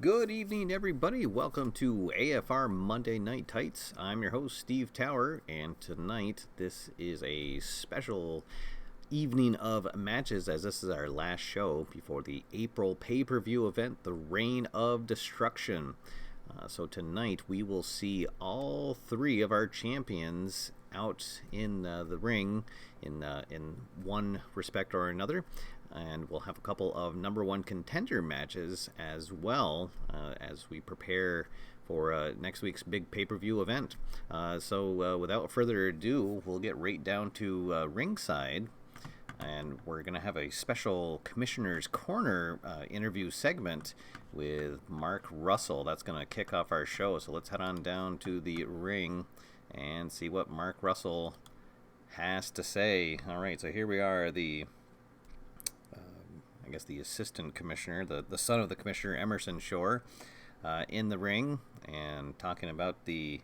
Good evening, everybody. Welcome to AFR Monday Night Tights. I'm your host, Steve Tower, and tonight this is a special evening of matches, as this is our last show before the April pay-per-view event, the Reign of Destruction. So tonight we will see all three of our champions out in the ring in one respect or another. And we'll have a couple of number one contender matches as well as we prepare for next week's big pay-per-view event. So without further ado, we'll get right down to ringside. And we're going to have a special Commissioner's Corner interview segment with Mark Russell. That's going to kick off our show. So let's head on down to the ring and see what Mark Russell has to say. All right, so here we are, the assistant commissioner, the son of the commissioner, Emerson Shore, in the ring and talking about the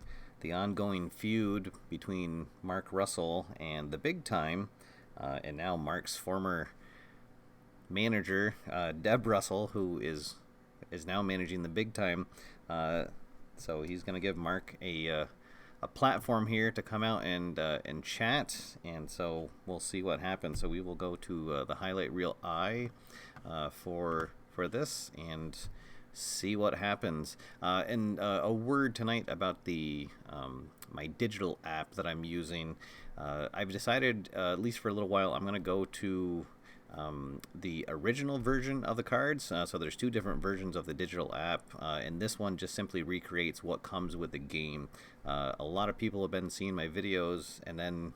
ongoing feud between Mark Russell and the Big Time, and now Mark's former manager, Deb Russell, who is now managing the Big Time. So he's going to give Mark a platform here to come out and chat, and so we'll see what happens. So we will go to the highlight reel I for this and see what happens. And a word tonight about the my digital app that I'm using. I've decided, at least for a little while, I'm going to go to the original version of the cards. So there's two different versions of the digital app, and this one just simply recreates what comes with the game. A lot of people have been seeing my videos and then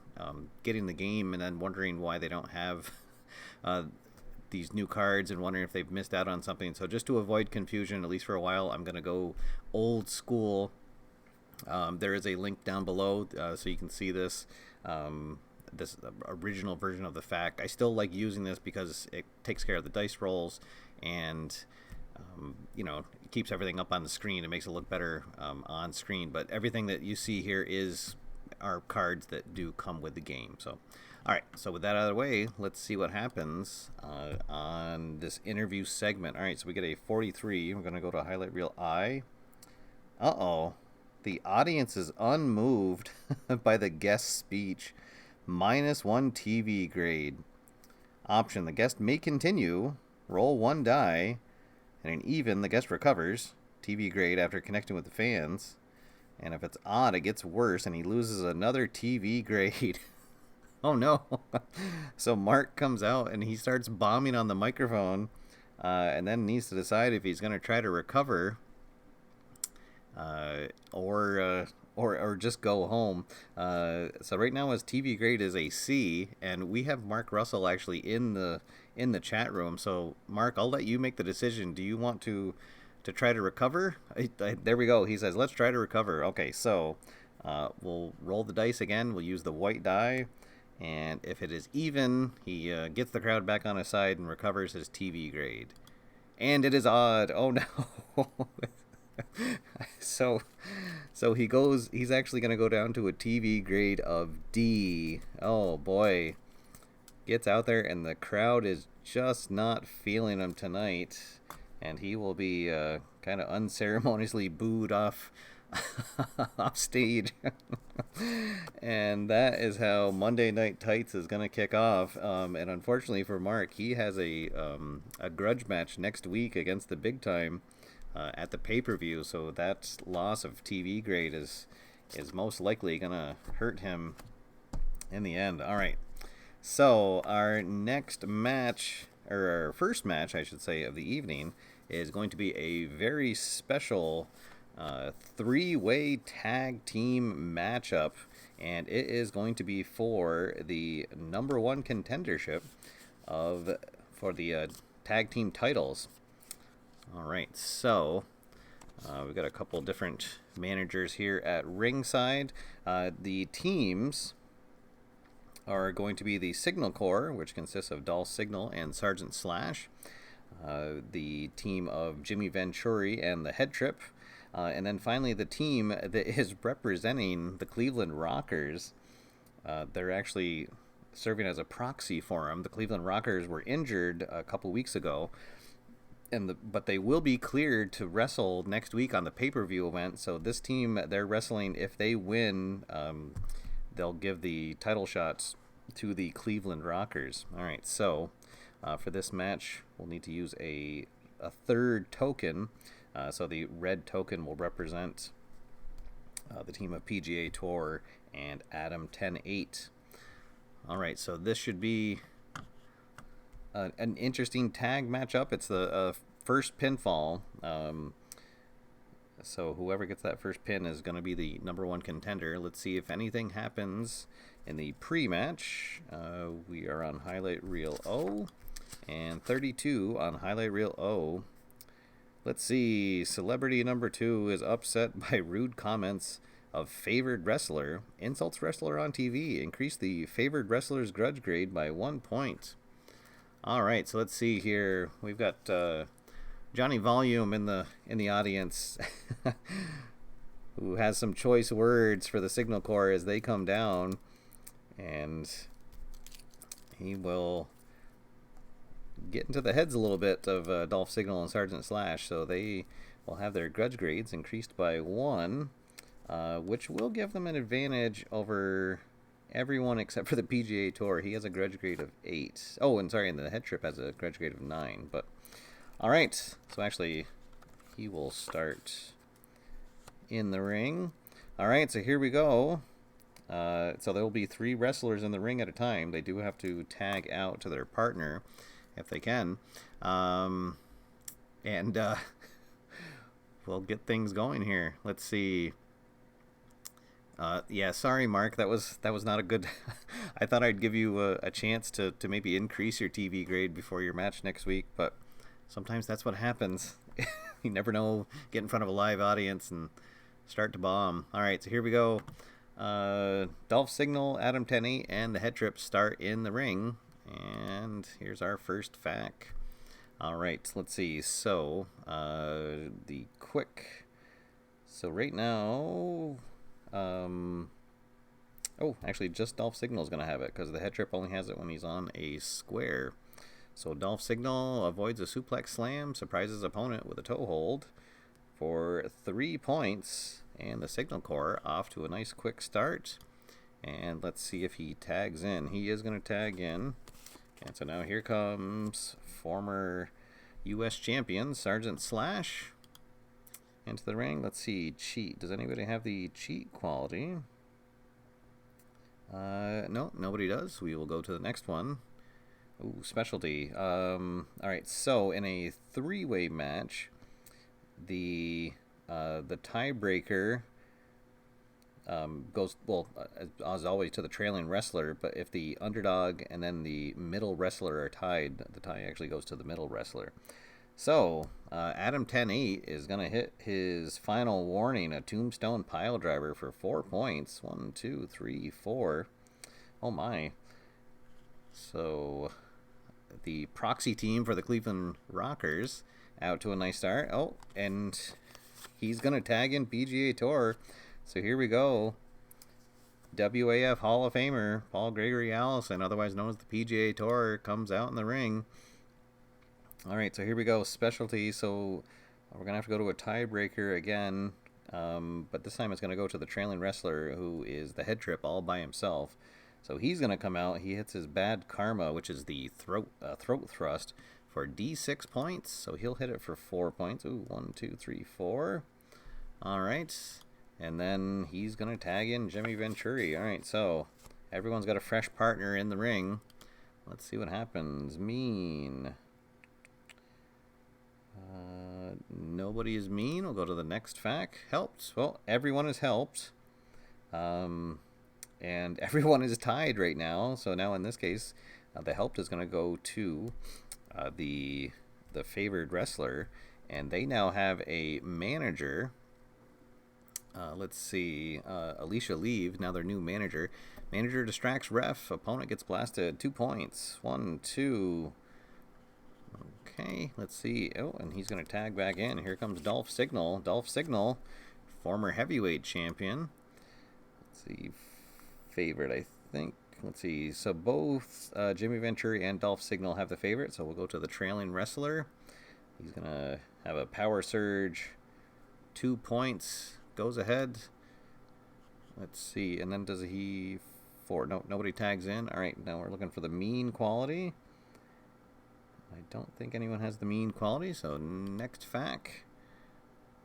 getting the game and then wondering why they don't have these new cards and wondering if they've missed out on something. So just to avoid confusion, at least for a while, I'm going to go old school. There is a link down below so you can see this. This original version of the FAQ. I still like using this because it takes care of the dice rolls and it keeps everything up on the screen. It makes it look better on screen, but everything that you see here are cards that do come with the game. So alright, so with that out of the way, let's see what happens on this interview segment. Alright, so we get a 43. We're going to go to highlight reel I. The audience is unmoved by the guest speech. -1 TV grade. Option: the guest may continue. Roll 1 die. And an even, the guest recovers. TV grade after connecting with the fans. And if it's odd, it gets worse and he loses another TV grade. Oh no. So Mark comes out and he starts bombing on the microphone, and then needs to decide if he's going to try to recover, uh, or, uh, or just go home. So right now his TV grade is a C, and we have Mark Russell actually in the chat room. So Mark, I'll let you make the decision. Do you want to try to recover? There we go. He says, let's try to recover. Okay, so we'll roll the dice again. We'll use the white die. And if it is even, he gets the crowd back on his side and recovers his TV grade. And it is odd. Oh no. so he's actually going to go down to a TV grade of D. Oh boy. Gets out there and the crowd is just not feeling him tonight. And he will be kind of unceremoniously booed off off stage. And that is how Monday Night Tights is going to kick off. And unfortunately for Mark, he has a grudge match next week against the Big Time at the pay-per-view. So that loss of TV grade is most likely going to hurt him in the end. All right. So our next match, or our first match, I should say, of the evening is going to be a very special three-way tag team matchup, and it is going to be for the number one contendership for the tag team titles. All right, so we've got a couple different managers here at ringside. The teams are going to be the Signal Corps, which consists of Dolph Signal and Sergeant Slash, the team of Jimmy Venturi and the Head Trip, and then finally the team that is representing the Cleveland Rockers. They're actually serving as a proxy for them. The Cleveland Rockers were injured a couple weeks ago, but they will be cleared to wrestle next week on the pay-per-view event. So this team, they're wrestling. If they win, they'll give the title shots to the Cleveland Rockers. All right, so for this match, we'll need to use a third token. So the red token will represent the team of PGA Tour and Adam 10-8. All right, so this should be an interesting tag matchup. It's the first pinfall. So whoever gets that first pin is going to be the number one contender. Let's see if anything happens in the pre-match. We are on highlight reel O and 32 on highlight reel O. Let's see. Celebrity number 2 is upset by rude comments of favored wrestler. Insults wrestler on TV. Increase the favored wrestler's grudge grade by 1 point. All right, so let's see here. We've got Johnny Volume in the audience, who has some choice words for the Signal Corps as they come down, and he will get into the heads a little bit of Dolph Signal and Sergeant Slash, so they will have their grudge grades increased by 1, which will give them an advantage over everyone except for the PGA Tour. He has a grudge grade of 8. Oh, and sorry, and the Head Trip has a grudge grade of 9, but all right, so actually he will start in the ring. All right, so here we go. So there will be 3 wrestlers in the ring at a time. They do have to tag out to their partner if they can. And we'll get things going here. Let's see. Yeah, sorry, Mark. That was not a good. I thought I'd give you a chance to maybe increase your TV grade before your match next week, but sometimes that's what happens. You never know. Get in front of a live audience and start to bomb. All right, so here we go. Dolph Signal, Adam 10-8, and the Head Trip start in the ring. And here's our first fac. All right, let's see. So, the quick. So right now, oh, actually, just Dolph Signal is going to have it because the Head Trip only has it when he's on a square. So Dolph Signal avoids a suplex slam, surprises opponent with a toe hold for 3 points, and the Signal Corps off to a nice quick start. And let's see if he tags in. He is going to tag in. And so now here comes former U.S. champion Sergeant Slash into the ring. Let's see, cheat. Does anybody have the cheat quality? No, nobody does. We will go to the next one. Ooh, specialty. Alright, so in a three-way match, the tiebreaker goes, well, as always, to the trailing wrestler, but if the underdog and then the middle wrestler are tied, the tie actually goes to the middle wrestler. So, Adam 10-8 is going to hit his final warning, a tombstone pile driver for 4 points. 1, 2, 3, 4. Oh my. So, the proxy team for the Cleveland Rockers out to a nice start. Oh, and he's going to tag in PGA Tour. So here we go. WAF Hall of Famer Paul Gregory Allison, otherwise known as the PGA Tour, comes out in the ring. All right, so here we go. Specialty. So we're going to have to go to a tiebreaker again. But this time it's going to go to the trailing wrestler, who is the head trip all by himself. So he's going to come out. He hits his bad karma, which is the throat thrust, for D6 points. So he'll hit it for 4 points. Ooh, 1, 2, 3, 4. All right. And then he's going to tag in Jimmy Venturi. All right, so everyone's got a fresh partner in the ring. Let's see what happens. Mean. Nobody is mean. We'll go to the next fact. Helped. Well, everyone is helped. And everyone is tied right now. So now in this case, the helped is going to go to the favored wrestler. And they now have a manager. Let's see. Alicia Leave, now their new manager. Manager distracts ref. Opponent gets blasted. 2 points. 1, 2. Okay, let's see. Oh, and he's going to tag back in. Here comes Dolph Signal. Dolph Signal, former heavyweight champion. Let's see. Favorite, I think. Let's see. So both Jimmy Venturi and Dolph Signal have the favorite. So we'll go to the trailing wrestler. He's going to have a power surge. 2 points. Goes ahead. Let's see. And then does he... 4. No, nobody tags in. All right, now we're looking for the mean quality. I don't think anyone has the mean quality, so next fact.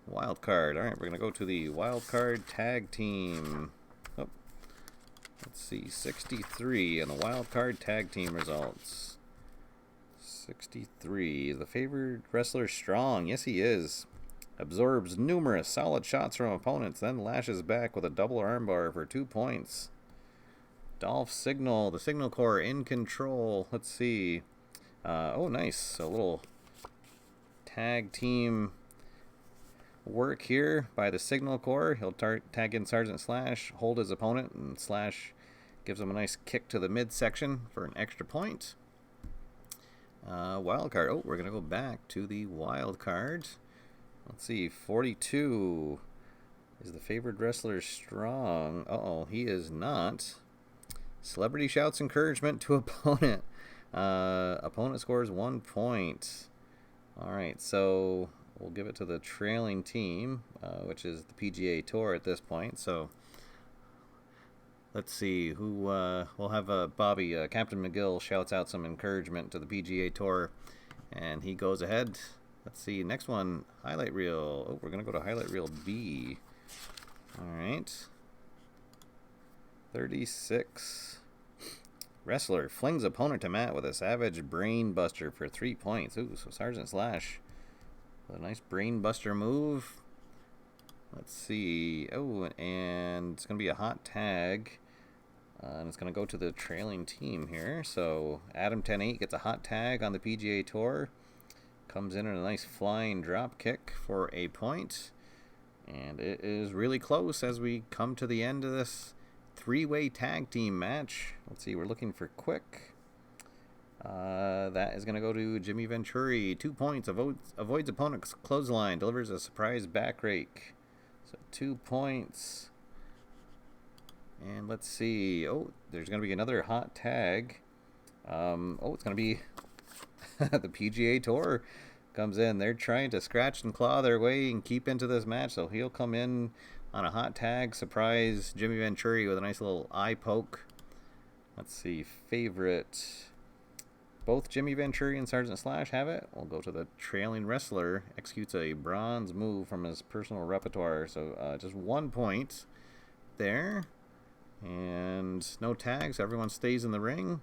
Wild card. All right, we're going to go to the wild card tag team. Oh, let's see, 63 and the wild card tag team results. 63. Is the favored wrestler strong? Yes, he is. Absorbs numerous solid shots from opponents, then lashes back with a double armbar for 2 points. Dolph Signal, the Signal Corps in control. Let's see. Oh, nice. A little tag team work here by the Signal Corps. He'll tag in Sergeant Slash, hold his opponent, and Slash gives him a nice kick to the midsection for an extra point. Wild card. Oh, we're going to go back to the wild card. Let's see. 42. Is the favored wrestler strong? Uh-oh, he is not. Celebrity shouts encouragement to opponent. Opponent scores 1 point. All right, so we'll give it to the trailing team, which is the PGA Tour at this point. So let's see who we'll have. Bobby, Captain McGill shouts out some encouragement to the PGA Tour, and he goes ahead. Let's see, next one, highlight reel. Oh, we're gonna go to highlight reel B. All right, 36. Wrestler flings opponent to mat with a savage brain buster for 3 points. Ooh, so Sergeant Slash with a nice brain buster move. Let's see. Oh, and it's going to be a hot tag. And it's going to go to the trailing team here. So Adam 10-8 gets a hot tag on the PGA Tour. Comes in a nice flying drop kick for a point. And it is really close as we come to the end of this three-way tag team match. Let's see, we're looking for quick. That is going to go to Jimmy Venturi. 2 points. Avoids opponent's clothesline. Delivers a surprise back rake. So 2 points. And let's see. Oh, there's going to be another hot tag. It's going to be the PGA Tour comes in. They're trying to scratch and claw their way and keep into this match. So he'll come in on a hot tag, surprise Jimmy Venturi with a nice little eye poke. Let's see, favorite. Both Jimmy Venturi and Sergeant Slash have it. We'll go to the trailing wrestler. Executes a bronze move from his personal repertoire. So just 1 point there. And no tags. Everyone stays in the ring.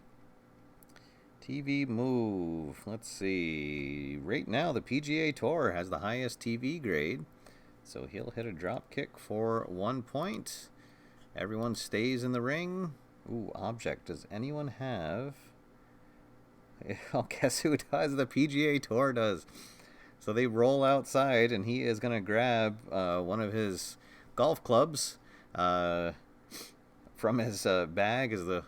TV move. Let's see. Right now, the PGA Tour has the highest TV grade. So he'll hit a drop kick for 1 point. Everyone stays in the ring. Ooh, object. Does anyone have... I'll guess who does. The PGA Tour does. So they roll outside, and he is going to grab one of his golf clubs from his bag as the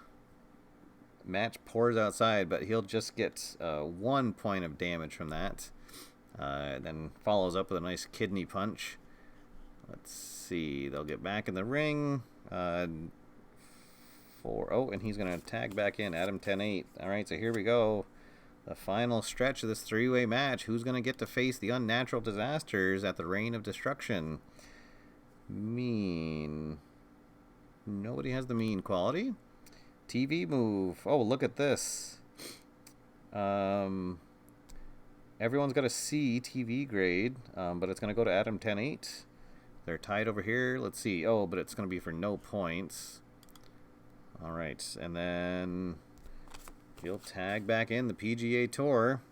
match pours outside, but he'll just get 1 point of damage from that. Then follows up with a nice kidney punch. Let's see. They'll get back in the ring. And he's going to tag back in. Adam 10-8. All right, so here we go. The final stretch of this three-way match. Who's going to get to face the unnatural disasters at the Reign of Destruction? Mean. Nobody has the mean quality. TV move. Oh, look at this. Everyone's got a C TV grade, but it's going to go to Adam 10-8. They're tied over here. Let's see. Oh, but it's going to be for no points. All right, and then he'll tag back in the PGA Tour.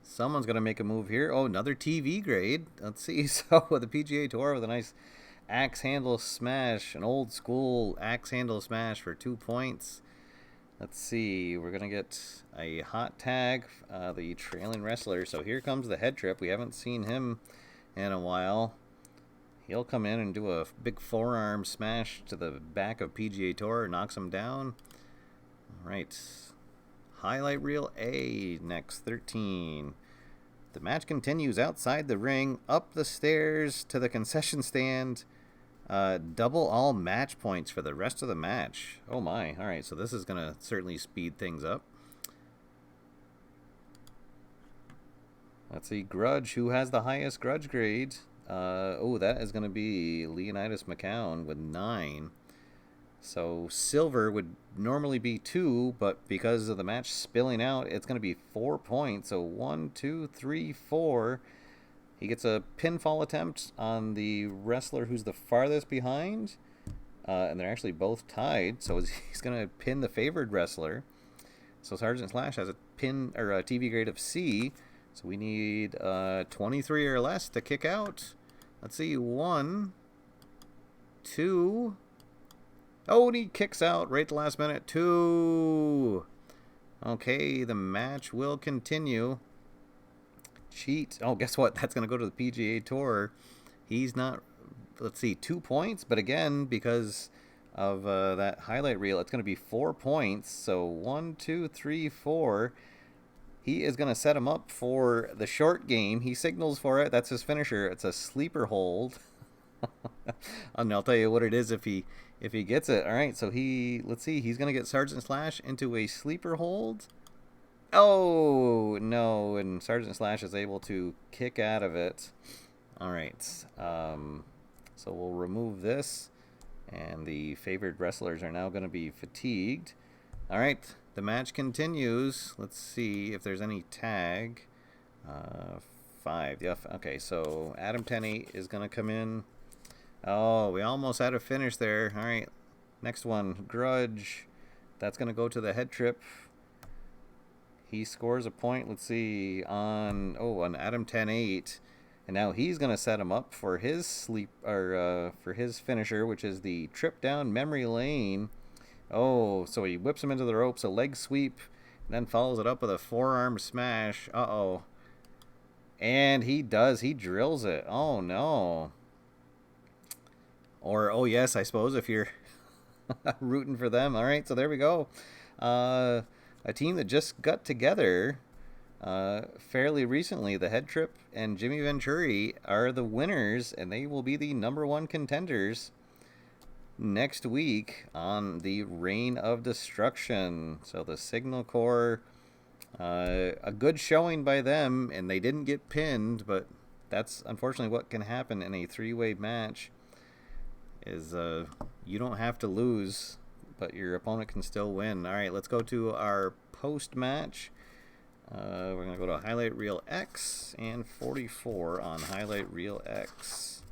Someone's going to make a move here. Oh, another TV grade. Let's see. So the PGA Tour with a nice axe handle smash, an old school axe handle smash for 2 points. Let's see. We're going to get a hot tag, the trailing wrestler. So here comes the head trip. We haven't seen him in a while. He'll come in and do a big forearm smash to the back of PGA Tour, knocks him down. All right. Highlight reel A next, 13. The match continues outside the ring, up the stairs to the concession stand. Double all match points for the rest of the match. Oh my. All right, so this is going to certainly speed things up. Let's see, Grudge. Who has the highest grudge grade? That is going to be Leonidas McCown with 9. So silver would normally be 2, but because of the match spilling out, it's going to be 4 points. So 1, 2, 3, 4. He gets a pinfall attempt on the wrestler who's the farthest behind. And they're actually both tied. So he's going to pin the favored wrestler. So Sergeant Slash has a pin or a TV grade of C. So we need 23 or less to kick out. Let's see. 1, 2. Oh, and he kicks out right at the last minute. 2. Okay, the match will continue. Cheat. Oh, guess what? That's going to go to the PGA Tour. He's not... Let's see, 2 points. But again, because of that highlight reel, it's going to be 4 points. So 1, 2, 3, 4. He is going to set him up for the short game. He signals for it. That's his finisher. It's a sleeper hold. And I'll tell you what it is if he gets it. All right, so let's see. He's going to get Sergeant Slash into a sleeper hold. Oh, no. And Sergeant Slash is able to kick out of it. All right. So we'll remove this. And the favored wrestlers are now going to be fatigued. All right. The match continues. Let's see if there's any tag. 5. Yeah. Okay, so Adam 10-8 is going to come in. Oh, we almost had a finish there. All right. Next one, Grudge. That's going to go to the head trip. He scores a point. Let's see on Adam 10-8. And now he's going to set him up for his for his finisher, which is the trip down memory lane. Oh, so he whips him into the ropes, a leg sweep, and then follows it up with a forearm smash. Uh-oh. And he does. He drills it. Oh, no. Or, oh, yes, I suppose, if you're rooting for them. All right, so there we go. A team that just got together fairly recently. The Head Trip and Jimmy Venturi are the winners, and they will be the #1 contenders next week on the Reign of Destruction. So the Signal Corps, a good showing by them, and they didn't get pinned, but that's unfortunately what can happen in a 3-way match, is you don't have to lose, but your opponent can still win. All right, let's go to our post-match. We're going to go to Highlight Reel X and 44 on Highlight Reel X.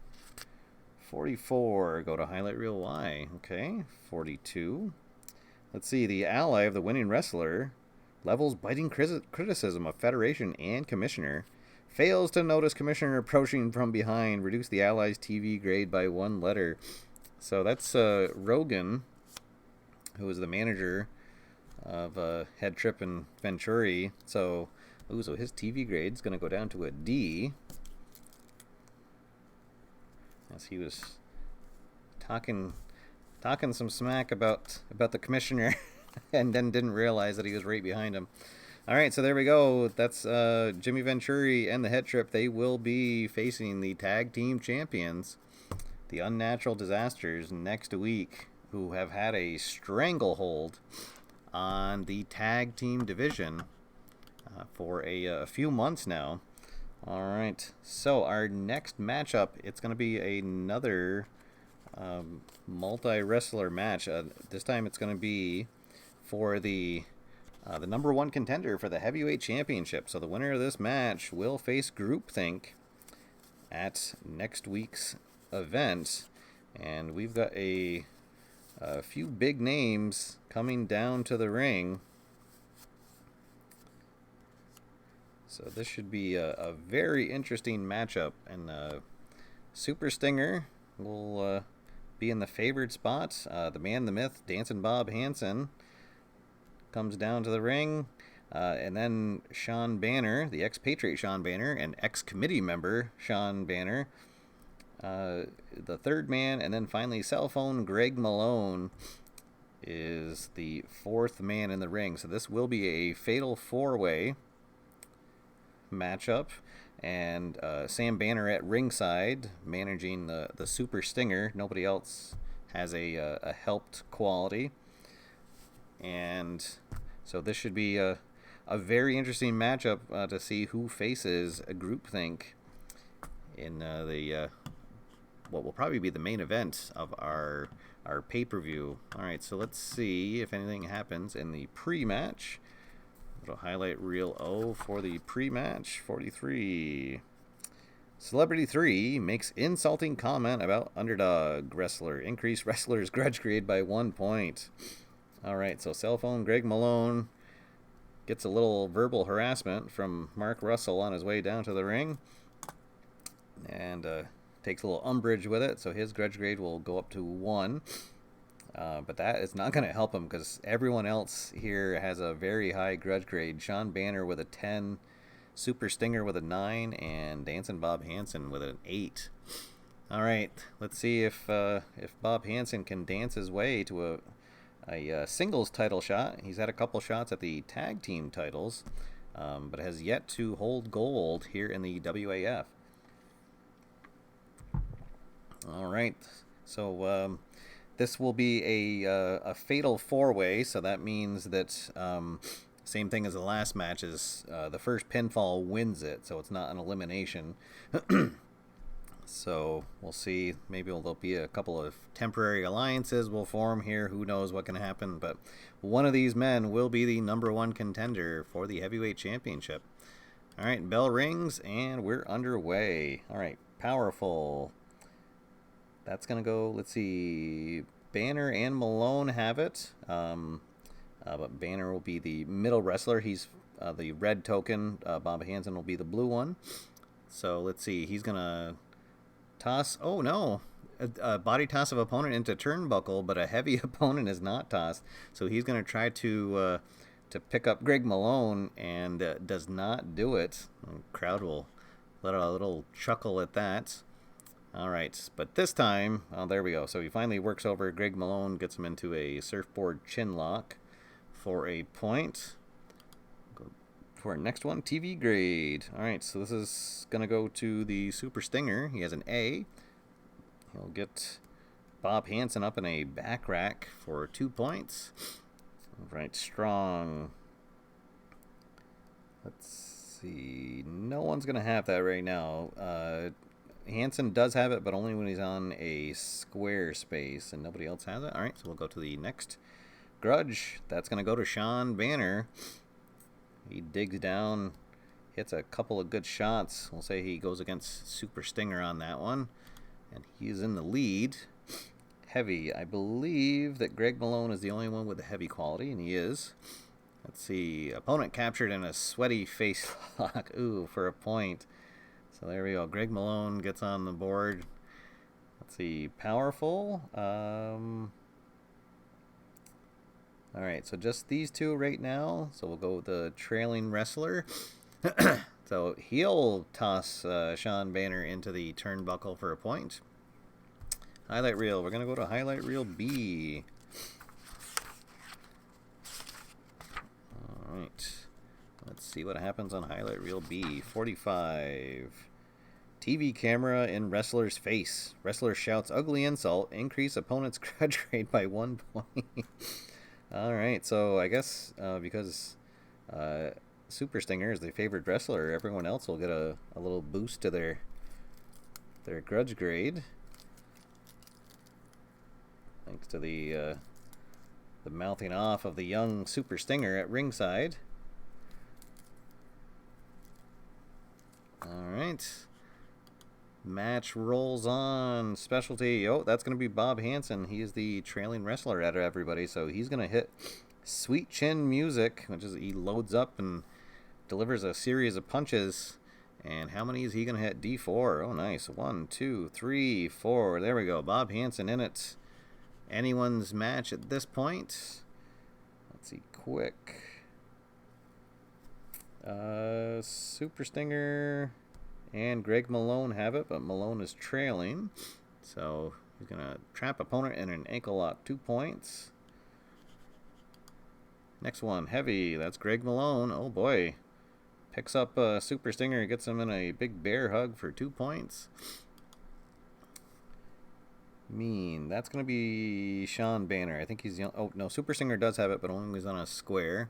44, go to highlight reel Y. Okay, 42. Let's see, the ally of the winning wrestler levels biting criticism of Federation and Commissioner. Fails to notice Commissioner approaching from behind. Reduce the ally's TV grade by 1 letter. So that's Rogan, who is the manager of Head Trip and Venturi. So his TV grade is going to go down to a D. As he was talking some smack about the Commissioner and then didn't realize that he was right behind him. All right, so there we go. That's Jimmy Venturi and the Head Trip. They will be facing the tag team champions, the Unnatural Disasters, next week, who have had a stranglehold on the tag team division for a few months now. All right, so our next matchup, it's going to be another multi-wrestler match. This time it's going to be for the number 1 contender for the heavyweight championship. So the winner of this match will face Greupthinck at next week's event. And we've got a few big names coming down to the ring. So this should be a very interesting matchup. And Super Stinger will be in the favored spot. The man, the myth, Dancing Bob Hansen comes down to the ring. And then Sean Banner, the expatriate Sean Banner, and ex-committee member Sean Banner, the third man. And then finally, cell phone Greg Malone is the 4th man in the ring. So this will be a fatal 4-way matchup, and Sam Banner at ringside managing the Super Stinger. Nobody else has a helped quality, and so this should be a very interesting matchup to see who faces a Greupthinck in the what will probably be the main event of our pay-per-view. All right, so let's see if anything happens in the pre-match. Little highlight reel O for the pre-match. 43. Celebrity 3 makes insulting comment about underdog wrestler. Increase wrestler's grudge grade by 1 point. All right, so cell phone Greg Malone gets a little verbal harassment from Mark Russell on his way down to the ring, and takes a little umbrage with it, so his grudge grade will go up to 1. But that is not going to help him because everyone else here has a very high grudge grade. Sean Banner with a 10, Super Stinger with a 9, and Dancing Bob Hansen with an 8. All right, let's see if Bob Hansen can dance his way to a singles title shot. He's had a couple shots at the tag team titles, but has yet to hold gold here in the WAF. All right, so this will be a fatal 4-way, so that means that same thing as the last match is the first pinfall wins it, so it's not an elimination. So we'll see. Maybe there'll be a couple of temporary alliances will form here. Who knows what can happen, but one of these men will be the number 1 contender for the heavyweight championship. All right, bell rings, and we're underway. All right, powerful. That's going to go, let's see, Banner and Malone have it. But Banner will be the middle wrestler. He's the red token. Bob Hansen will be the blue one. So let's see, he's going to toss, oh no, a body toss of opponent into turnbuckle, but a heavy opponent is not tossed. So he's going to try to pick up Greg Malone and does not do it. The crowd will let out a little chuckle at that. All right, but this time, oh, there we go. So he finally works over Greg Malone, gets him into a surfboard chin lock for a point. Go for our next one, TV grade. All right, so this is going to go to the Super Stinger. He has an A. He'll get Bob Hansen up in a back rack for 2 points. All right, strong. Let's see. No one's going to have that right now. Hansen does have it, but only when he's on a square space, and nobody else has it. All right, so we'll go to the next grudge. That's going to go to Sean Banner. He digs down, hits a couple of good shots. We'll say he goes against Super Stinger on that one. and he is in the lead. Heavy. I believe that Greg Malone is the only one with a heavy quality, and he is. Let's see. Opponent captured in a sweaty face lock. Ooh, for a point. So there we go. Greg Malone gets on the board. Let's see. Powerful. Alright, so just these two right now. So we'll go with the trailing wrestler. So he'll toss Sean Banner into the turnbuckle for a point. Highlight reel. We're going to go to highlight reel B. Alright. Let's see what happens on highlight reel B. 45. TV camera in wrestler's face. Wrestler shouts ugly insult. Increase opponent's grudge rate by 1 point. Alright, so I guess because Super Stinger is the favorite wrestler, everyone else will get a little boost to their grudge grade. Thanks to the mouthing off of the young Super Stinger at ringside. Alright. Match rolls on. Specialty. Oh, that's going to be Bob Hansen. He is the trailing wrestler out of everybody. So he's going to hit Sweet Chin Music, which is he loads up and delivers a series of punches. And how many is he going to hit? D4. Oh, nice. 1, 2, 3, 4. There we go. Bob Hansen in it. Anyone's match at this point. Let's see. Quick. Super Stinger and Greg Malone have it, but Malone is trailing. So he's going to trap opponent in an ankle lock. 2 points. Next one, heavy. That's Greg Malone. Oh boy. Picks up Super Stinger, gets him in a big bear hug for 2 points. Mean. That's going to be Sean Banner. I think he's young. Oh, no. Super Stinger does have it, but only when he's on a square.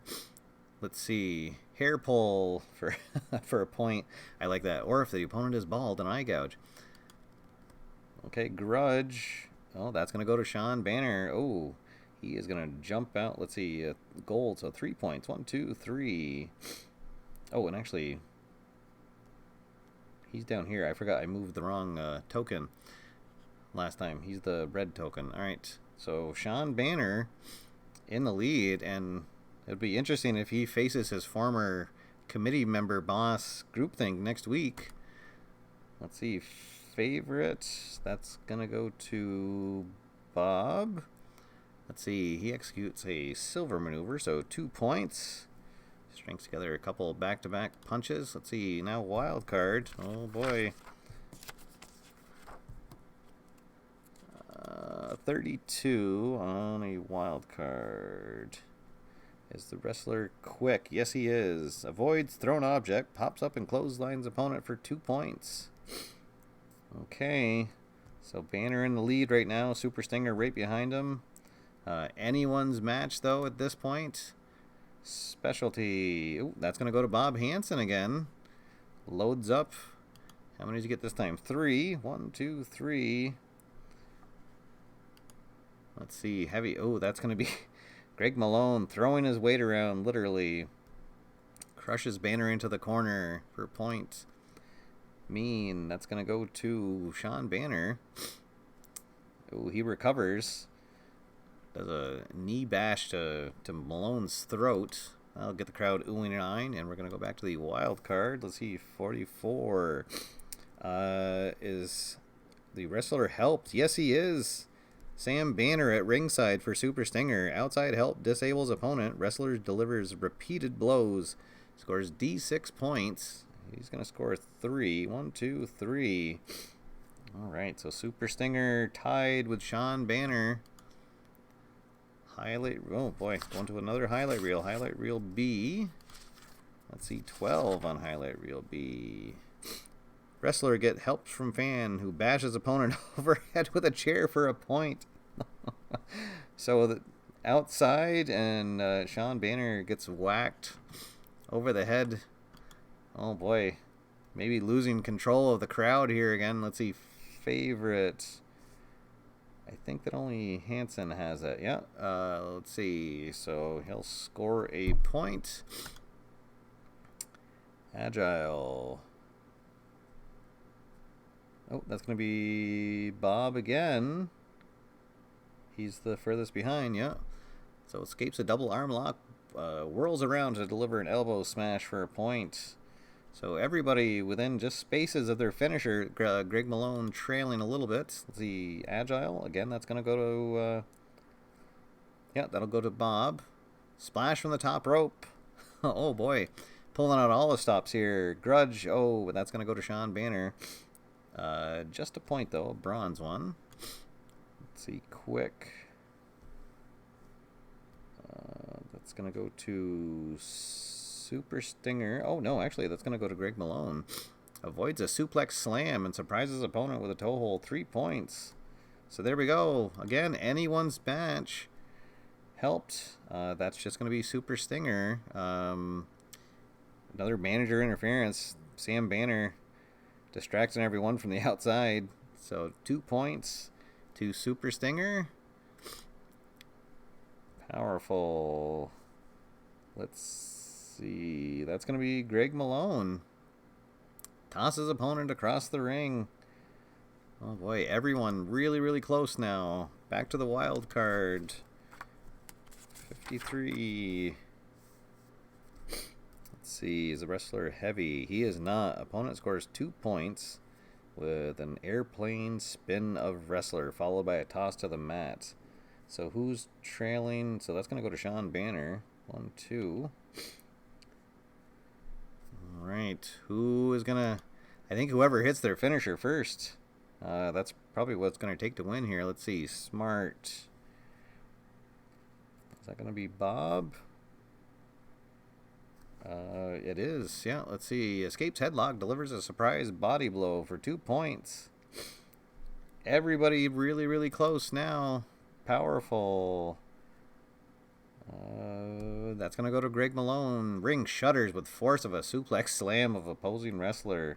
Let's see. Hair pull for for a point. I like that. Or if the opponent is bald, an eye gouge. Okay, grudge. Oh, that's going to go to Sean Banner. Oh, he is going to jump out. Let's see. Gold, so 3 points. 1, 2, 3. Oh, and actually, he's down here. I forgot I moved the wrong token last time. He's the red token. All right, so Sean Banner in the lead, and it would be interesting if he faces his former committee member boss Greupthinck next week. Let's see. Favorite. That's going to go to Bob. Let's see. He executes a silver maneuver, so 2 points. Strings together a couple back-to-back punches. Let's see. Now wild card. Oh, boy. 32 on a wild card. Is the wrestler quick? Yes, he is. Avoids thrown object. Pops up and clotheslines opponent for 2 points. Okay. So Banner in the lead right now. Super Stinger right behind him. Anyone's match, though, at this point. Specialty. Ooh, that's going to go to Bob Hansen again. Loads up. How many did you get this time? 3. 1, 2, 3. Let's see. Heavy. Oh, that's going to be Greg Malone throwing his weight around, literally. Crushes Banner into the corner for a point. Mean. That's going to go to Sean Banner. Oh, he recovers. Does a knee bash to Malone's throat. That'll get the crowd oohing and eyeing, and we're going to go back to the wild card. Let's see, 44. Is the wrestler helped? Yes, he is. Sam Banner at ringside for Super Stinger. Outside help disables opponent. Wrestler delivers repeated blows. Scores D6 points. He's going to score 3. 1, 2, 3. All right, so Super Stinger tied with Sean Banner. Highlight, oh boy, going to another highlight reel. Highlight reel B. Let's see, 12 on highlight reel B. Wrestler get help from fan who bashes opponent overhead with a chair for a point. So the outside, and Sean Banner gets whacked over the head. Oh boy, maybe losing control of the crowd here again. Let's see, favorite. I think that only Hansen has it. Yeah. Let's see. So he'll score a point. Agile. Oh, that's going to be Bob again. He's the furthest behind, yeah. So escapes a double arm lock, whirls around to deliver an elbow smash for a point. So everybody within just spaces of their finisher. Greg Malone trailing a little bit. Let's see, Agile. Again, that's going to go to... yeah, that'll go to Bob. Splash from the top rope. Oh, boy. Pulling out all the stops here. Grudge. Oh, that's going to go to Sean Banner. Just a point, though. A bronze one. Let's see, Quick. That's going to go to Super Stinger. Oh, no, actually, that's going to go to Greg Malone. Avoids a suplex slam and surprises opponent with a toe hold. 3 points. So there we go. Again, anyone's match helped. That's just going to be Super Stinger. Another manager interference. Sam Banner distracting everyone from the outside. So 2 points to Super Stinger. Powerful. Let's see. That's going to be Greg Malone. Tosses opponent across the ring. Oh boy, everyone really, really close now. Back to the wild card. 53. Let's see. Is the wrestler heavy? He is not. Opponent scores 2 points with an airplane spin of wrestler followed by a toss to the mat. So who's trailing? So that's going to go to Sean Banner. 1, 2. All right. Who is going to... I think whoever hits their finisher first. That's probably what it's going to take to win here. Let's see. Smart. Is that going to be Bob? It is. Yeah, let's see. Escapes headlock. Delivers a surprise body blow for 2 points. Everybody really, really close now. Powerful. That's going to go to Greg Malone. Ring shudders with force of a suplex slam of opposing wrestler.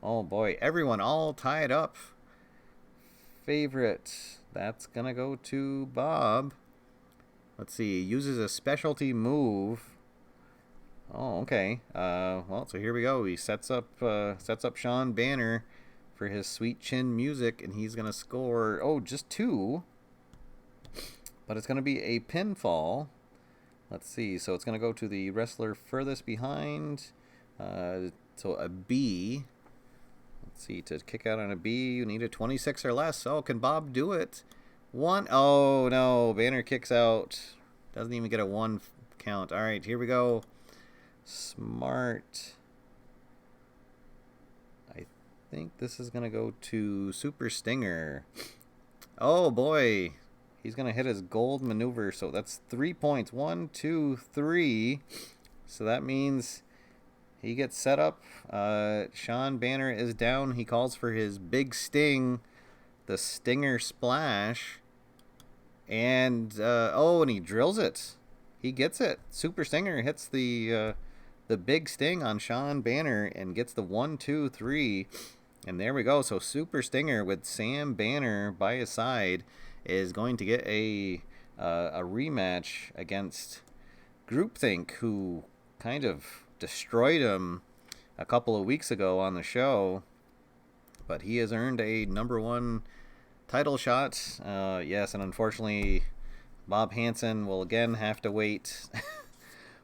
Oh boy, everyone all tied up. Favorite. That's going to go to Bob. Let's see. Uses a specialty move. Oh, okay. Well, so here we go. He sets up Sean Banner for his sweet chin music, and he's going to score, just 2. But it's going to be a pinfall. Let's see. So it's going to go to the wrestler furthest behind. So a B. Let's see. To kick out on a B, you need a 26 or less. Oh, can Bob do it? 1. Oh, no. Banner kicks out. Doesn't even get a 1 count. All right, here we go. Smart. I think this is going to go to Super Stinger. Oh, boy. He's going to hit his gold maneuver. So that's 3 points. 1, 2, 3. So that means he gets set up. Sean Banner is down. He calls for his big sting. The Stinger Splash. And, and he drills it. He gets it. Super Stinger hits the big sting on Sean Banner and gets the 1, 2, 3. And there we go. So Super Stinger with Sam Banner by his side is going to get a rematch against Greupthinck, who kind of destroyed him a couple of weeks ago on the show. But he has earned a #1 title shot. Yes, and unfortunately, Bob Hansen will again have to wait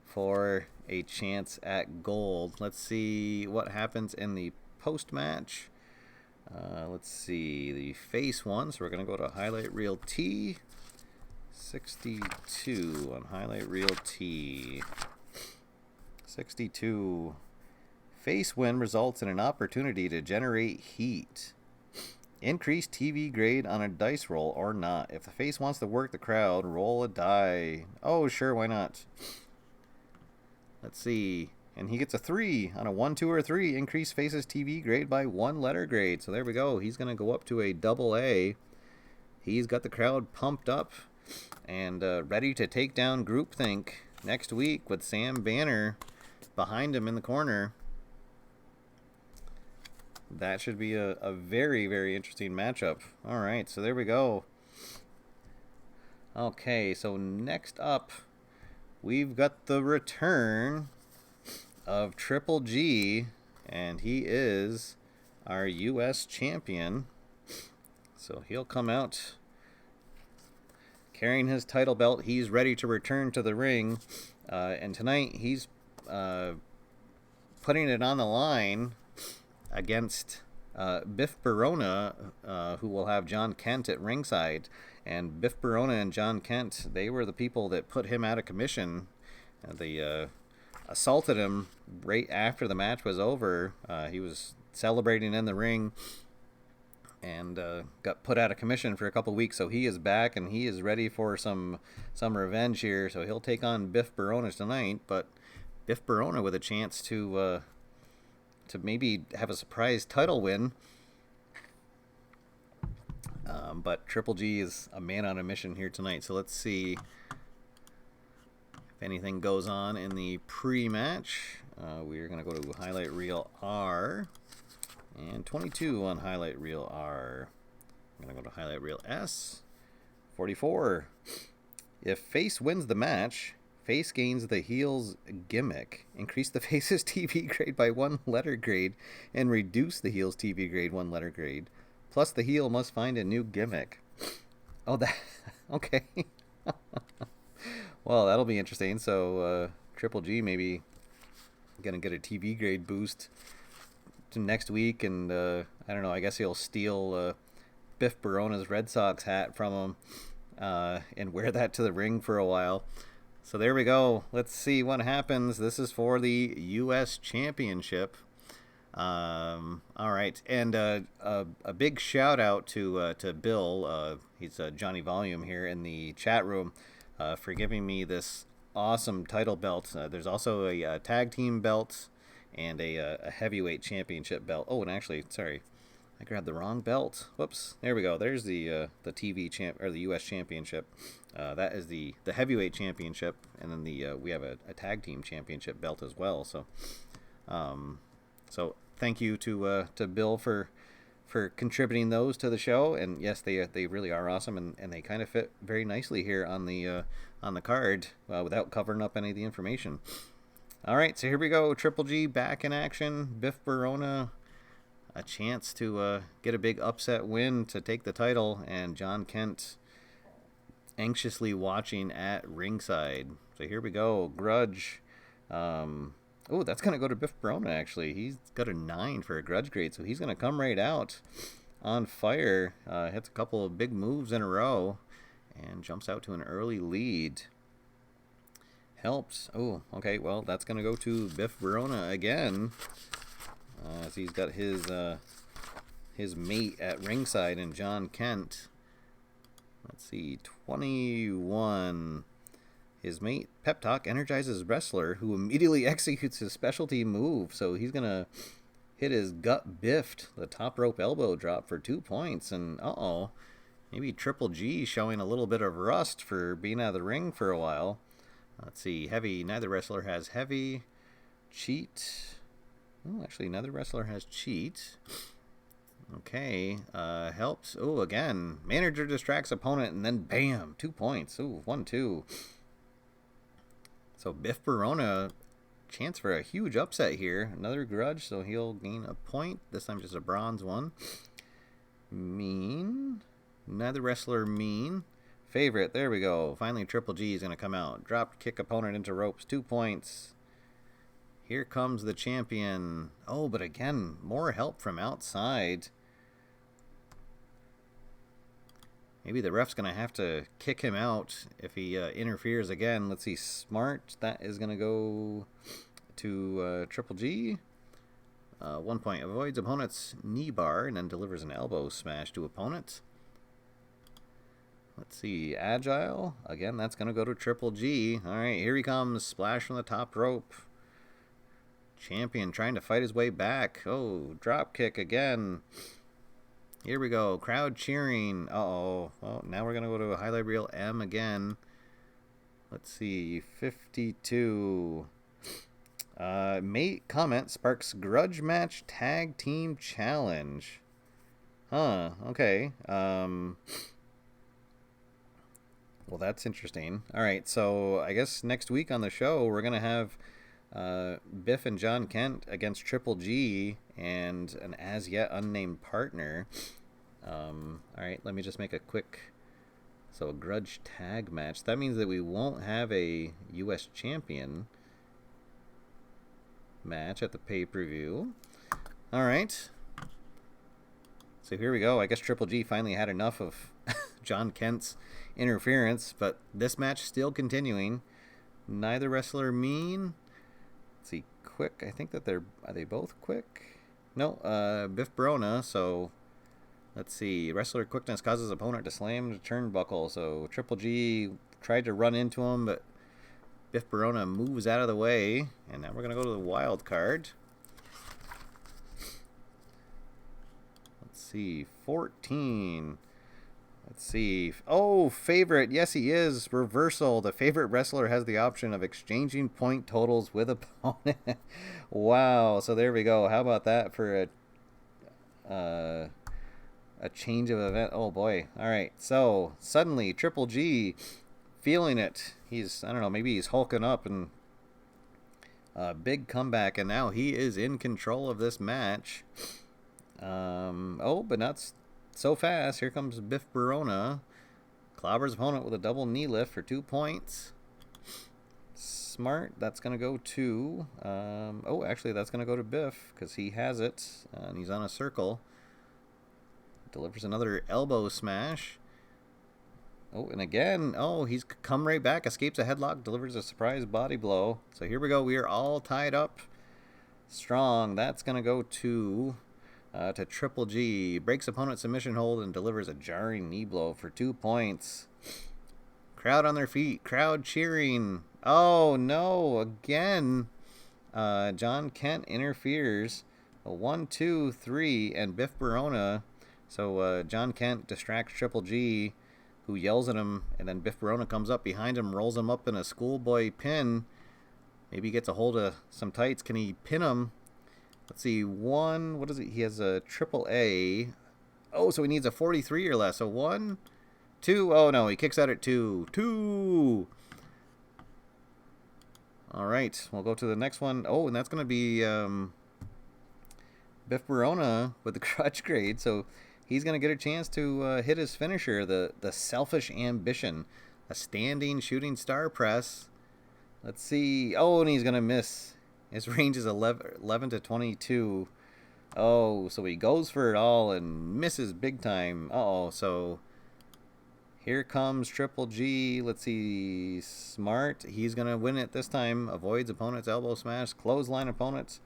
for a chance at gold. Let's see what happens in the post-match. Let's see, the face one. So we're going to go to Highlight Reel T. 62 on Highlight Reel T. 62. Face win results in an opportunity to generate heat. Increase TV grade on a dice roll or not. If the face wants to work the crowd, roll a die. Oh, sure, why not? Let's see. And he gets a 3 on a 1, 2, or 3. Increase face's TV grade by 1 letter grade. So there we go. He's going to go up to a AA. He's got the crowd pumped up and ready to take down Greupthinck next week with Sam Banner behind him in the corner. That should be a very, very interesting matchup. All right, so there we go. Okay, so next up, we've got the return of Triple G, and he is our U.S. champion. So he'll come out carrying his title belt. He's ready to return to the ring. And tonight he's putting it on the line against Biff Barona, who will have John Kent at ringside. And Biff Barona and John Kent, they were the people that put him out of commission. They assaulted him right after the match was over. He was celebrating in the ring and got put out of commission for a couple weeks. So he is back and he is ready for some revenge here. So he'll take on Biff Barona tonight. But Biff Barona with a chance to maybe have a surprise title win. But Triple G is a man on a mission here tonight. So let's see if anything goes on in the pre-match. We're going to go to Highlight Reel R. And 22 on Highlight Reel R. I'm going to go to Highlight Reel S. 44. If Face wins the match, Face gains the heel's gimmick. Increase the Face's TV grade by 1 letter grade and reduce the heel's TV grade 1 letter grade. Plus, the heel must find a new gimmick. Oh, that... Okay. Well, that'll be interesting. So, Triple G maybe going to get a TV grade boost to next week. And, I don't know, I guess he'll steal Biff Barona's Red Sox hat from him and wear that to the ring for a while. So there we go. Let's see what happens. This is for the U.S. Championship. All right, and a big shout out to Bill. He's Johnny Volume here in the chat room for giving me this awesome title belt. There's also a tag team belt and a heavyweight championship belt. Oh, and actually, sorry, I grabbed the wrong belt. Whoops. There we go. There's the TV champ or the U.S. Championship. That is the heavyweight championship, and then we have a tag team championship belt as well. So, thank you to Bill for contributing those to the show. And yes, they really are awesome, and they kind of fit very nicely here on the card without covering up any of the information. All right, so here we go. Triple G back in action. Biff Barona, a chance to get a big upset win to take the title, and John Kent anxiously watching at ringside. So here we go. Grudge. Oh, that's going to go to Biff Barona, actually. He's got a 9 for a grudge grade, so he's going to come right out on fire. Hits a couple of big moves in a row and jumps out to an early lead. Helps. Oh, okay, well, that's going to go to Biff Barona again. As he's got his mate at ringside in John Kent. Let's see, 21. His mate, Pep Talk, energizes wrestler who immediately executes his specialty move. So he's going to hit his gut biffed, the top rope elbow drop for 2 points. And maybe Triple G showing a little bit of rust for being out of the ring for a while. Let's see, heavy, neither wrestler has heavy. Cheat. Oh, actually, neither wrestler has cheat. Okay, helps. Oh, again, manager distracts opponent and then bam, 2 points. Ooh, 1-2. So Biff Barona, chance for a huge upset here. Another grudge, so he'll gain a point. This time just a bronze one. Mean. Neither wrestler mean. Favorite, there we go. Finally, Triple G is going to come out. Drop kick opponent into ropes, 2 points. Here comes the champion. Oh, but again, more help from outside. Maybe the ref's going to have to kick him out if he interferes again. Let's see, Smart. That is going to go to Triple G. 1 point. Avoids opponent's knee bar and then delivers an elbow smash to opponent. Let's see, Agile. Again, that's going to go to Triple G. All right, here he comes. Splash from the top rope. Champion trying to fight his way back. Oh, drop kick again. Here we go. Crowd cheering. Uh-oh. Well, now we're going to go to a highlight reel M again. Let's see. 52. Mate comment sparks grudge match tag team challenge. Huh. Okay. Well, that's interesting. All right. So I guess next week on the show, we're going to have Biff and John Kent against Triple G and an as yet unnamed partner. Alright, let me just make a quick... So a grudge tag match. That means that we won't have a U.S. champion match at the pay-per-view. Alright. So here we go. I guess Triple G finally had enough of John Kent's interference, but this match still continuing. Neither wrestler mean. Let's see, quick. I think that are they both quick? No, Biff Barona. So let's see. Wrestler quickness causes opponent to slam the turnbuckle. So Triple G tried to run into him, but Biff Barona moves out of the way. And now we're gonna go to the wild card. Let's see, 14. Let's see. Oh, favorite. Yes, he is. Reversal. The favorite wrestler has the option of exchanging point totals with opponent. Wow. So there we go. How about that for a change of event? Oh, boy. All right. So suddenly Triple G feeling it. He's, I don't know, maybe he's hulking up and big comeback. And now he is in control of this match. Oh, but not so fast. Here comes Biff Barona. Clobbers opponent with a double knee lift for 2 points. Smart. That's going to go to... oh, actually, that's going to go to Biff because he has it. And he's on a circle. Delivers another elbow smash. Oh, and again. Oh, he's come right back. Escapes a headlock. Delivers a surprise body blow. So here we go. We are all tied up. Strong. That's going to go to Triple G. Breaks opponent submission hold and delivers a jarring knee blow for 2 points. Crowd on their feet. Crowd cheering. Oh, no. Again. John Kent interferes. A 1, 2, 3, and Biff Barona. So John Kent distracts Triple G, who yells at him, and then Biff Barona comes up behind him, rolls him up in a schoolboy pin. Maybe he gets a hold of some tights. Can he pin him? Let's see, one, what is it? He has a triple A. Oh, so he needs a 43 or less. So 1, 2, oh no, he kicks out at 2. 2! All right, we'll go to the next one. Oh, and that's going to be Biff Barona with the crutch grade. So he's going to get a chance to hit his finisher, the Selfish Ambition. A standing shooting star press. Let's see. Oh, and he's going to miss. His range is 11 to 22. Oh, so he goes for it all and misses big time. Uh-oh, so here comes Triple G. Let's see. Smart. He's going to win it this time. Avoids opponent's elbow smash. Clothesline opponents.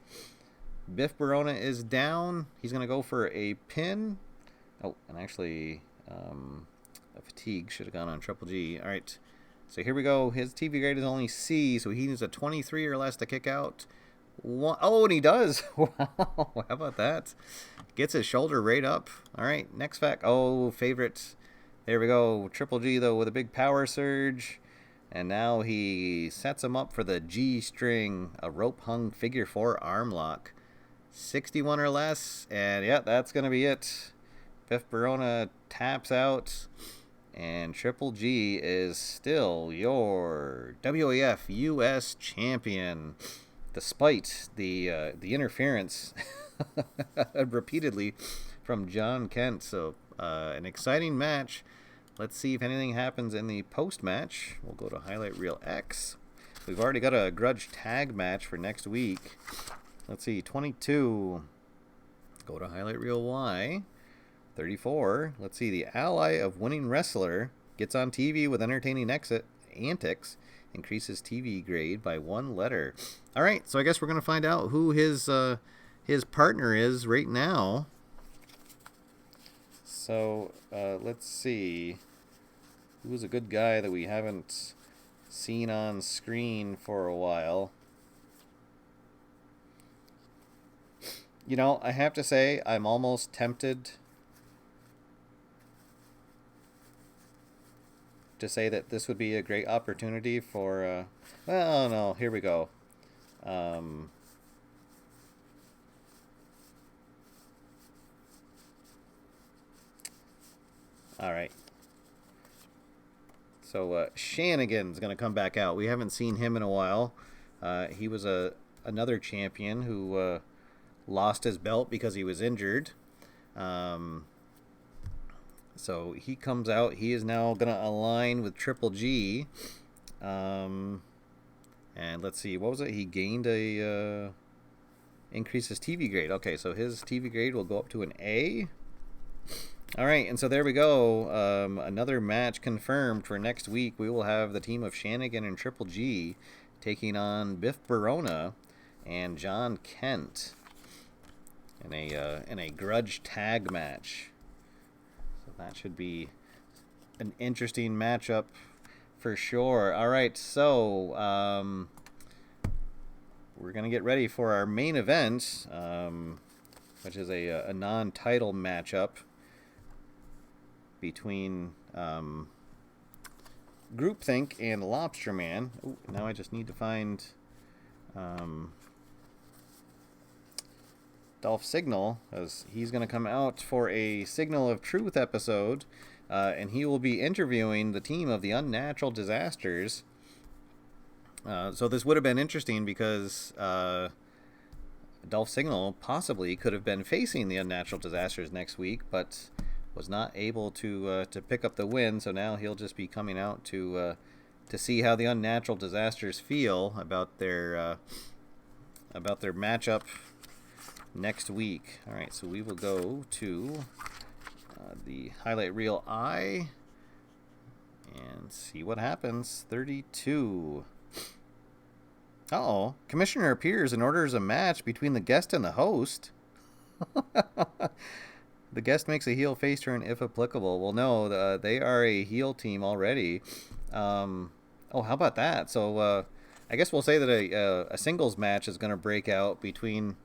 Biff Barona is down. He's going to go for a pin. Oh, and actually, a fatigue should have gone on Triple G. All right. So here we go. His TV grade is only C, so he needs a 23 or less to kick out. Oh, and he does. Wow. How about that? Gets his shoulder right up. All right, next fact. Oh, favorite. There we go. Triple G, though, with a big power surge. And now he sets him up for the G-string, a rope-hung figure 4 arm lock. 61 or less. And, yeah, that's going to be it. Biff Barona taps out. And Triple G is still your WAF US champion, despite the interference repeatedly from John Kent. So an exciting match. Let's see if anything happens in the post-match. We'll go to Highlight Reel X. We've already got a grudge tag match for next week. Let's see, 22. Go to Highlight Reel Y. 34. Let's see. The ally of winning wrestler gets on TV with entertaining antics. Increases TV grade by 1 letter. All right. So I guess we're going to find out who his partner is right now. So let's see. Who's a good guy that we haven't seen on screen for a while? You know, I have to say I'm almost tempted to say that this would be a great opportunity for, well, no, here we go. All right. So, Shanigan's going to come back out. We haven't seen him in a while. He was another champion who lost his belt because he was injured. So he comes out. He is now going to align with Triple G. And let's see, what was it? He gained a increase his TV grade. Okay, so his TV grade will go up to an A. All right, and so there we go. Another match confirmed for next week. We will have the team of Shanigan and Triple G taking on Biff Barona and John Kent in a grudge tag match. So that should be an interesting matchup for sure. All right, so we're gonna get ready for our main event, which is a non-title matchup between Greupthinck and Lobsterman. Ooh, now I just need to find Dolph Signal, as he's going to come out for a Signal of Truth episode, and he will be interviewing the team of the Unnatural Disasters. So this would have been interesting because Dolph Signal possibly could have been facing the Unnatural Disasters next week, but was not able to pick up the win. So now he'll just be coming out to see how the Unnatural Disasters feel about their matchup next week. All right, so we will go to the highlight reel I and see what happens. 32. Uh-oh. Commissioner appears and orders a match between the guest and the host. The guest makes a heel face turn if applicable. Well, no, they are a heel team already. Oh, how about that? So I guess we'll say that a singles match is going to break out between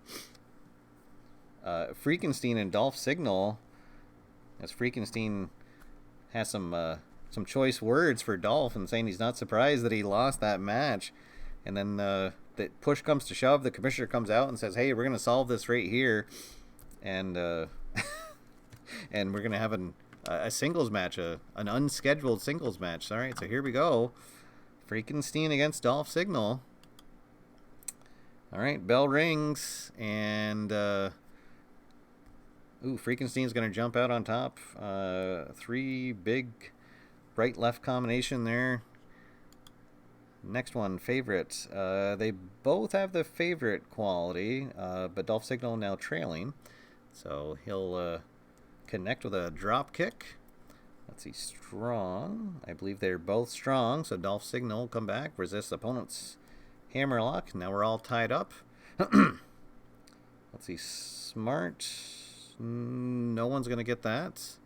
Freakenstein and Dolph Signal, as Freakenstein has some choice words for Dolph and saying he's not surprised that he lost that match. And then the push comes to shove, the commissioner comes out and says, hey, we're going to solve this right here. And and we're going to have a singles match, an unscheduled singles match. All right, so here we go. Freakenstein against Dolph Signal. All right, bell rings, and Freakenstein's going to jump out on top. 3 big right left combination there. Next one, favorite. They both have the favorite quality, but Dolph Signal now trailing. So he'll connect with a drop kick. Let's see, strong. I believe they're both strong, so Dolph Signal will come back, resist opponent's hammerlock. Now we're all tied up. Let's see, smart. No one's going to get that.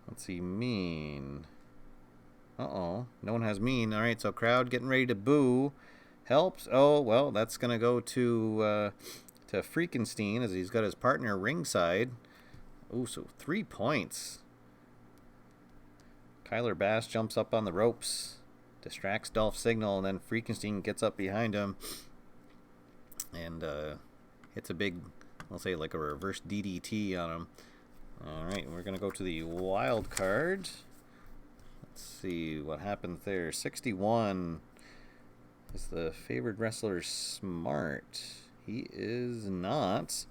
Let's see, mean. Uh-oh, no one has mean. All right, so crowd getting ready to boo. Helps. Oh, well, that's going to go to Freakenstein, as he's got his partner ringside. Ooh, so 3 points. Kyler Bass jumps up on the ropes, distracts Dolph Signal, and then Freakenstein gets up behind him and hits a big, I'll say like a reverse DDT on him. All right, we're going to go to the wild card. Let's see what happens there. 61 is the favored wrestler Smart. He is not.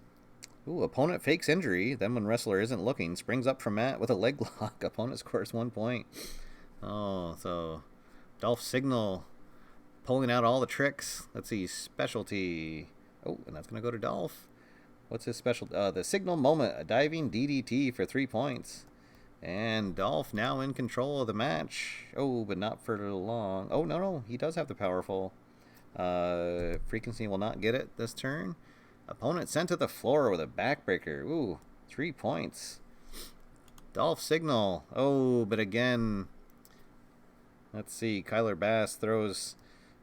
Ooh, opponent fakes injury. Then when wrestler isn't looking, springs up from mat with a leg lock. Opponent scores 1 point. Oh, so Dolph Signal pulling out all the tricks. Let's see, specialty. Oh, and that's going to go to Dolph. What's his special? The Signal Moment, a diving DDT for 3 points. And Dolph now in control of the match. Oh, but not for long. Oh, no, he does have the powerful. Freakenstein will not get it this turn. Opponent sent to the floor with a backbreaker. Ooh, 3 points. Dolph Signal. Oh, but again, let's see. Kyler Bass throws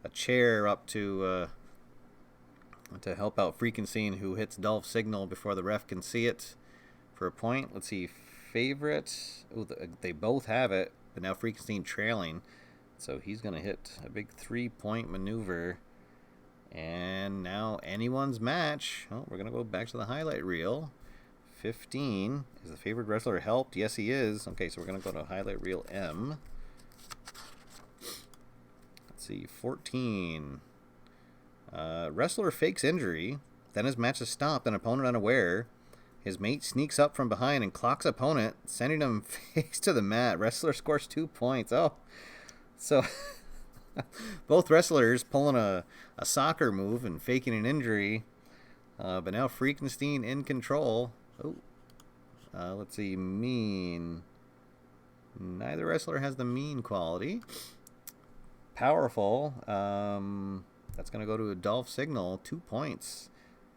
a chair up to help out Freakenstein, who hits Dolph Signal before the ref can see it for a point. Let's see. Favorite. Oh, they both have it, but now Freakenstein trailing. So he's going to hit a big 3-point maneuver. And now anyone's match. Oh, we're going to go back to the highlight reel. 15. Is the favored wrestler helped? Yes, he is. Okay, so we're going to go to highlight reel M. Let's see. 14. Wrestler fakes injury, then his match is stopped and opponent unaware. His mate sneaks up from behind and clocks opponent, sending him face to the mat. Wrestler scores 2 points. Oh, so both wrestlers pulling a soccer move and faking an injury. But now Freakenstein in control. Oh, let's see, mean. Neither wrestler has the mean quality. Powerful. That's going to go to a Dolph Signal. 2 points.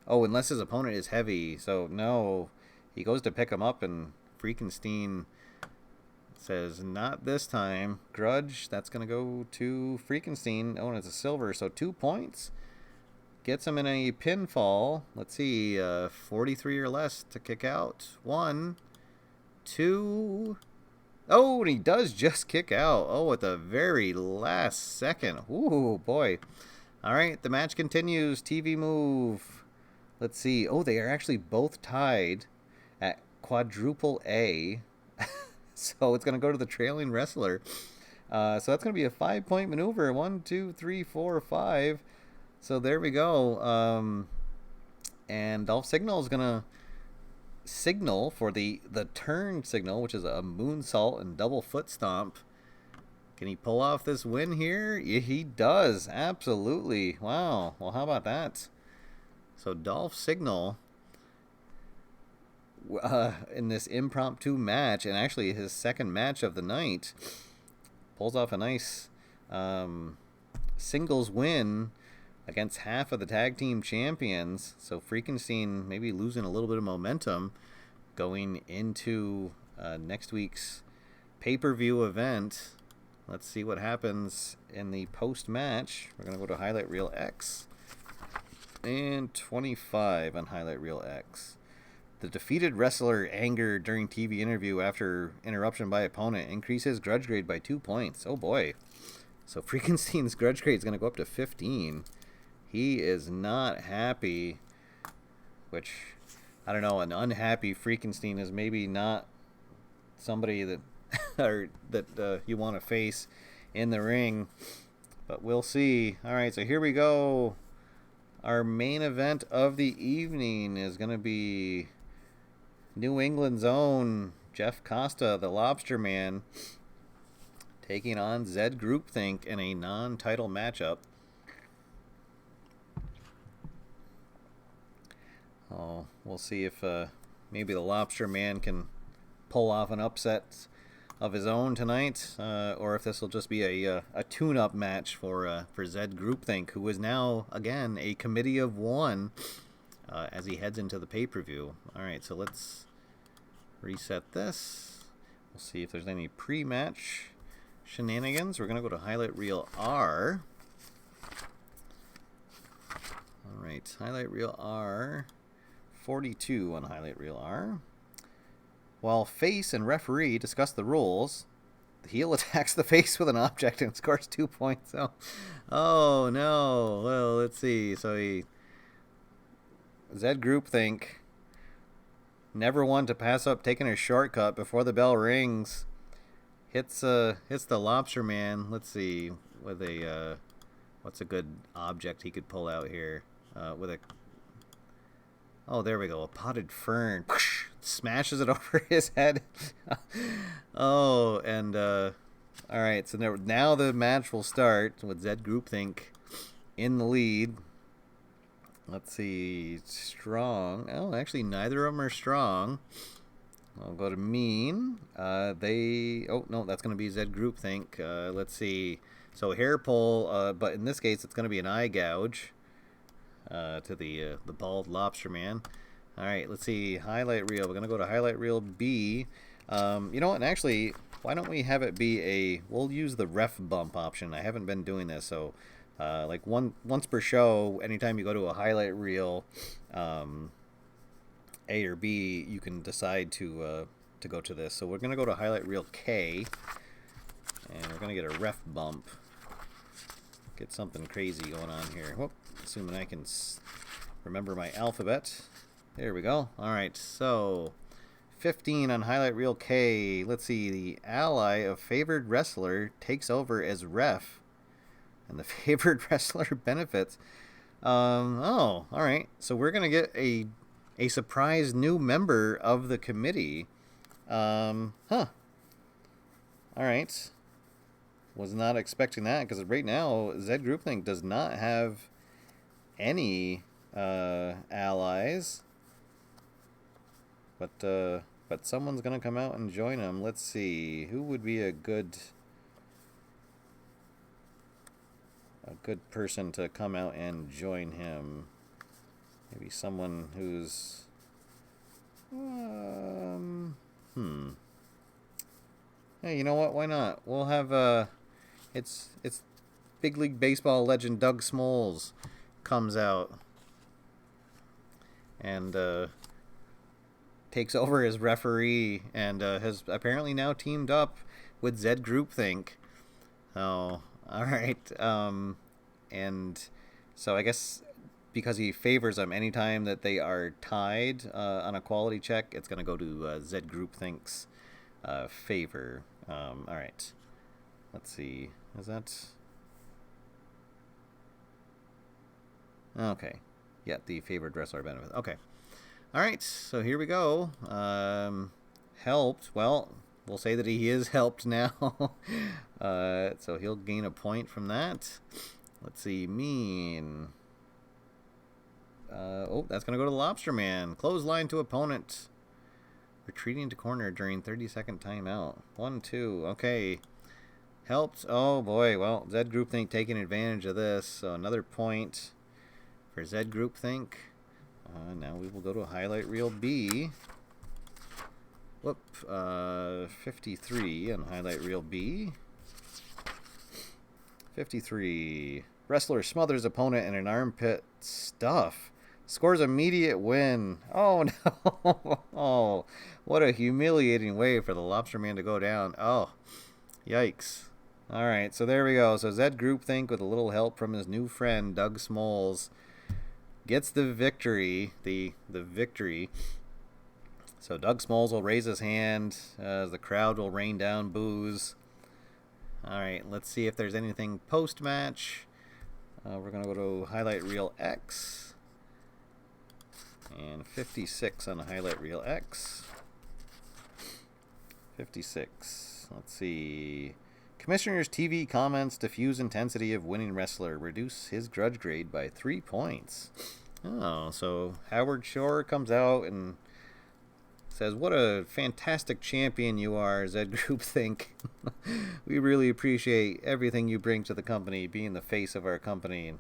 Oh, unless his opponent is heavy. So, no. He goes to pick him up, and Freakenstein says, not this time. Grudge, that's going to go to Freakenstein. Oh, and it's a silver, so 2 points. Gets him in a pinfall. Let's see, 43 or less to kick out. 1, 2. Oh, and he does just kick out. Oh, at the very last second. Ooh, boy. All right, the match continues. TV move. Let's see. Oh, they are actually both tied at quadruple A. So it's going to go to the trailing wrestler. So that's going to be a 5-point maneuver. 1, 2, 3, 4, 5. So there we go. And Dolph Signal is going to signal for the turn signal, which is a moonsault and double foot stomp. Can he pull off this win here? Yeah, he does. Absolutely. Wow. Well, how about that? So Dolph Signal in this impromptu match, and actually his second match of the night, pulls off a nice singles win against half of the tag team champions. So Freakenstein maybe losing a little bit of momentum going into next week's pay-per-view event. Let's see what happens in the post-match. We're going to go to Highlight Reel X. And 25 on Highlight Reel X. The defeated wrestler angered during TV interview after interruption by opponent increases grudge grade by 2 points. Oh boy. So Freakenstein's grudge grade is going to go up to 15. He is not happy, which, I don't know, an unhappy Freakenstein is maybe not somebody that or that you want to face in the ring, but we'll see. All right, so here we go. Our main event of the evening is going to be New England's own Jeff Costa, the Lobsterman, taking on Zed Greupthinck in a non-title matchup. Oh, we'll see if maybe the Lobsterman can pull off an upset of his own tonight, or if this will just be a tune-up match for Zed Greupthinck, who is now, again, a committee of one as he heads into the pay-per-view. All right, so let's reset this. We'll see if there's any pre-match shenanigans. We're going to go to Highlight Reel R. All right, Highlight Reel R. 42 on Highlight Reel R. While face and referee discuss the rules, the heel attacks the face with an object and scores 2 points. Oh no. Well, let's see. So Zed Greupthinck, never one to pass up taking a shortcut before the bell rings, hits the Lobsterman. Let's see, with a what's a good object he could pull out here? With a Oh, there we go. A potted fern. Smashes it over his head. Oh, and all right. So now the match will start with Zed Greupthinck in the lead. Let's see. Strong. Oh, actually, neither of them are strong. I'll go to mean. Oh, no, that's going to be Zed Greupthinck. Let's see. So hair pull, but in this case, it's going to be an eye gouge. To the bald Lobsterman. All right, let's see. Highlight reel. We're going to go to Highlight Reel B. You know what? And actually, why don't we have it be we'll use the ref bump option. I haven't been doing this, so like once per show, anytime you go to a highlight reel, A or B, you can decide to go to this. So we're going to go to Highlight Reel K, and we're going to get a ref bump. Get something crazy going on here. Whoop. Assuming I can remember my alphabet. There we go. All right, so 15 on Highlight Reel K. Let's see. The ally of favored wrestler takes over as ref, and the favored wrestler benefits. Oh, all right. So we're gonna get a surprise new member of the committee. Huh. All right. Was not expecting that because right now Zed Greupthinck does not have any allies. But someone's gonna come out and join him. Let's see who would be a good person to come out and join him. Maybe someone who's Hey, you know what? Why not? We'll have it's Big League Baseball legend Doug Smoles comes out and takes over as referee and has apparently now teamed up with Zed Greupthinck. Oh, all right. And so I guess because he favors them anytime that they are tied on a quality check, it's going to go to Zed Greupthinck's favor. All right. Let's see. Is that... Okay. Yeah, the favored wrestler benefit. Okay. All right. So here we go. Helped. Well, we'll say that he is helped now. So he'll gain a point from that. Let's see. Mean. That's going to go to the Lobsterman. Clothesline to opponent. Retreating to corner during 30-second timeout. 1, 2. Okay. Helped. Oh, boy. Well, Zed Greupthinck taking advantage of this. So another point for Zed Greupthinck. Now we will go to highlight reel B. Whoop. 53 on highlight reel B. 53. Wrestler smothers opponent in an armpit stuff. Scores immediate win. Oh, no. Oh, what a humiliating way for the Lobsterman to go down. Oh, yikes. All right, so there we go. So Zed Greupthinck, with a little help from his new friend, Doug Smoles, gets the victory. The victory. So Doug Smoles will raise his hand as the crowd will rain down boos. All right, let's see if there's anything post-match. We're going to go to highlight reel X. And 56 on the highlight reel X. 56. Let's see. Commissioner's TV comments diffuse intensity of winning wrestler. Reduce his grudge grade by 3 points. Oh, so Howard Shore comes out and says, "What a fantastic champion you are, Zed Greupthinck. We really appreciate everything you bring to the company, being the face of our company."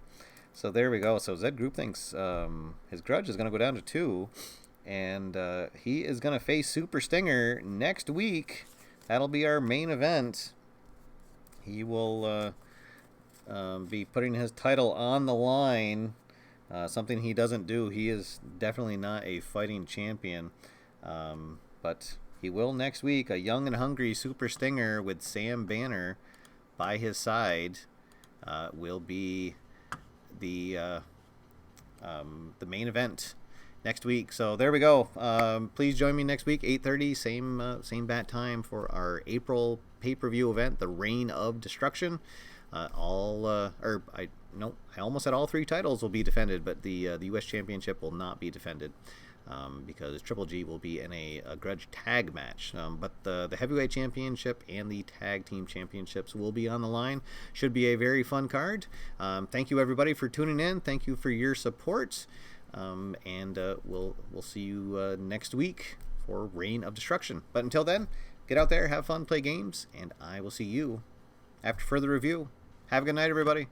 So there we go. So Zed Greupthinck's his grudge is going to go down to 2, and he is going to face Super Stinger next week. That'll be our main event. He will be putting his title on the line, something he doesn't do. He is definitely not a fighting champion, but he will next week. A young and hungry Super Stinger with Sam Banner by his side will be the main event next week. So there we go. Please join me next week, 8:30, same bat time for our April pay-per-view event, the Reign of Destruction. I almost said all 3 titles will be defended, but the U.S. Championship will not be defended. Because Triple G will be in a grudge tag match. But the Heavyweight Championship and the Tag Team Championships will be on the line. Should be a very fun card. Thank you, everybody, for tuning in. Thank you for your support. And we'll see you next week for Reign of Destruction. But until then, get out there, have fun, play games, and I will see you after further review. Have a good night, everybody.